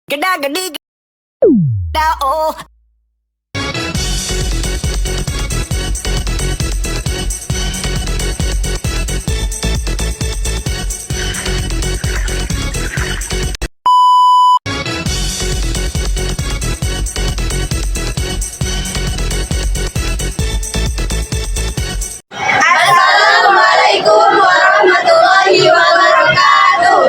Geda gedi geda oh. Assalamualaikum warahmatullahi wabarakatuh.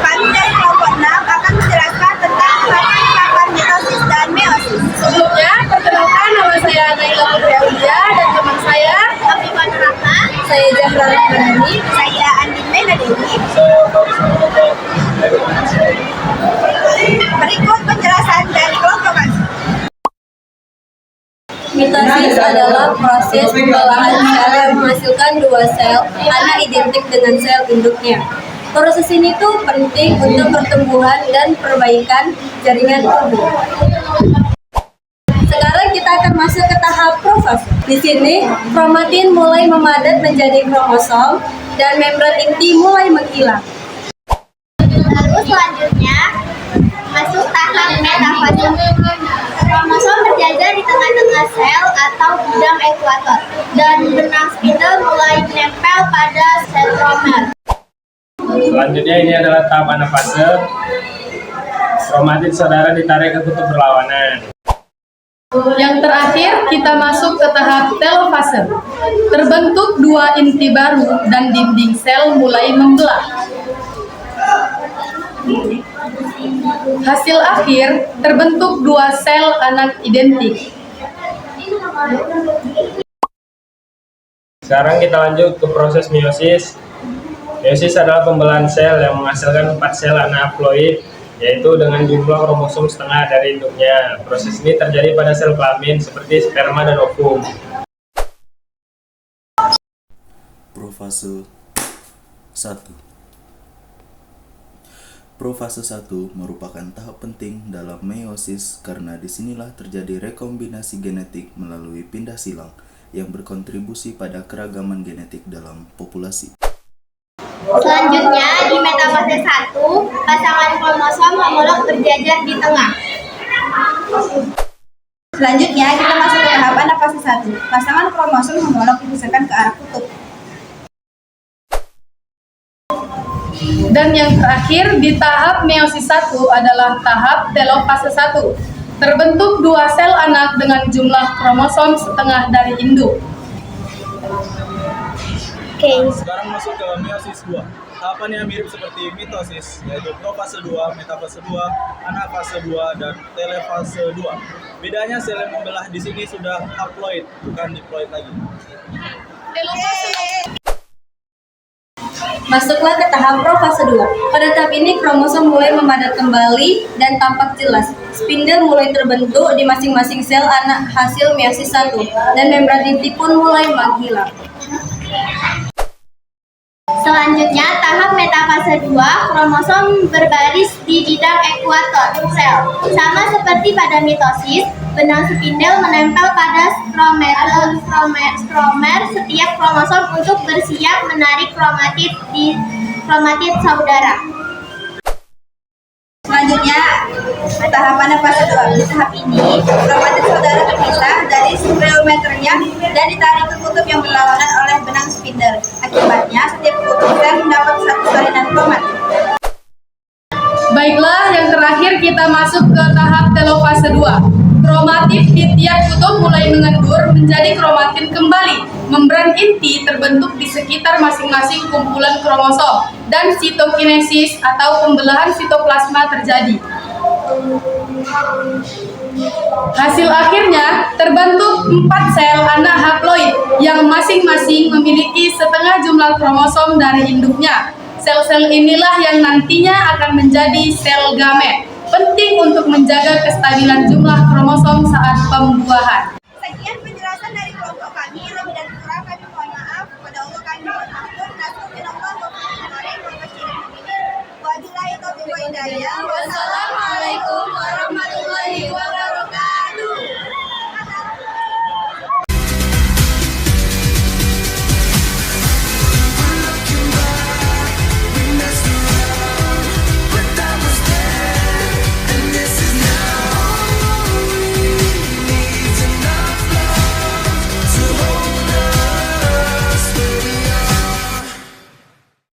Kami dari kelompok 6 akan menjelaskan tentang tahapan mitosis dan meiosis. Sebelumnya, perkenalkan nama saya Naila Putri Aulia dan teman saya Afifan Rahma, saya Zahra Rahmani. saya Andin Menadewi. Berikut penjelasan dari kelompok kami. Mitosis adalah proses pembelahan sel yang menghasilkan dua sel anak identik dengan sel induknya. Proses ini tuh penting untuk pertumbuhan dan perbaikan jaringan tubuh. Sekarang kita akan masuk ke tahap profase. Di sini, kromatin mulai memadat menjadi kromosom dan membran inti mulai menghilang. Lalu selanjutnya masuk tahap metafase. Kromosom berjajar di tengah-tengah sel atau bidang ekuator dan benang spindle mulai menempel pada sentromer. Selanjutnya ini adalah tahap anafase. Kromatin saudara ditarik ke kutub berlawanan. Yang terakhir, kita masuk ke tahap telofase. Terbentuk dua inti baru dan dinding sel mulai membelah. Hasil akhir, terbentuk dua sel anak identik. Sekarang kita lanjut ke proses meiosis. Meiosis adalah pembelahan sel yang menghasilkan 4 sel anak haploid, yaitu dengan jumlah kromosom setengah dari induknya. Proses ini terjadi pada sel kelamin seperti sperma dan ovum. Profase 1. Profase 1 merupakan tahap penting dalam meiosis karena disinilah terjadi rekombinasi genetik melalui pindah silang yang berkontribusi pada keragaman genetik dalam populasi. Selanjutnya di metafase 1, pasangan kromosom homolog berjajar di tengah. Selanjutnya kita masuk ke tahap anafase 1. Pasangan kromosom homolog dipisahkan ke arah kutub. Dan yang terakhir di tahap meiosis 1 adalah tahap telofase 1. Terbentuk dua sel anak dengan jumlah kromosom setengah dari induk. Sekarang masuk ke meiosis 2. Tahapannya mirip seperti mitosis, yaitu profase 2, metafase 2, anafase 2, dan telefase 2. Bedanya sel yang membelah di sini sudah haploid, bukan diploid lagi. Masuklah ke tahap profase 2. Pada tahap ini kromosom mulai memadat kembali dan tampak jelas. Spindle mulai terbentuk di masing-masing sel anak hasil meiosis 1 dan membran inti pun mulai menghilang. Selanjutnya tahap metafase 2, kromosom berbaris di bidang ekuator sel. Sama seperti pada mitosis, benang spindle menempel pada stromer setiap kromosom untuk bersiap menarik kromatid saudara. Selanjutnya, tahapan fase 2. Di tahap ini, kromatid saudara terpisah dari spermiometernya dan ditarik ke kutub yang berlawanan oleh benang spindle. Akibatnya, setiap kutub sel mendapat satu salinan kromatid. Baiklah, yang terakhir kita masuk ke tahap telofase 2. Kromatid di tiap kutub mulai mengendur menjadi kromatin kembali. Membran inti terbentuk di sekitar masing-masing kumpulan kromosom dan sitokinesis atau pembelahan sitoplasma terjadi. Hasil akhirnya terbentuk 4 sel anak haploid yang masing-masing memiliki setengah jumlah kromosom dari induknya. Sel-sel inilah yang nantinya akan menjadi sel gamet, penting untuk menjaga kestabilan jumlah kromosom saat pembuahan. Sekian penjelasan dari kelompok kami. Lebih dan kurang kami mohon maaf. Kepada Allah kami mohon ampun. Wabillahi taufiq wal hidayah. Wassalamualaikum warahmatullahi wabarakatuh.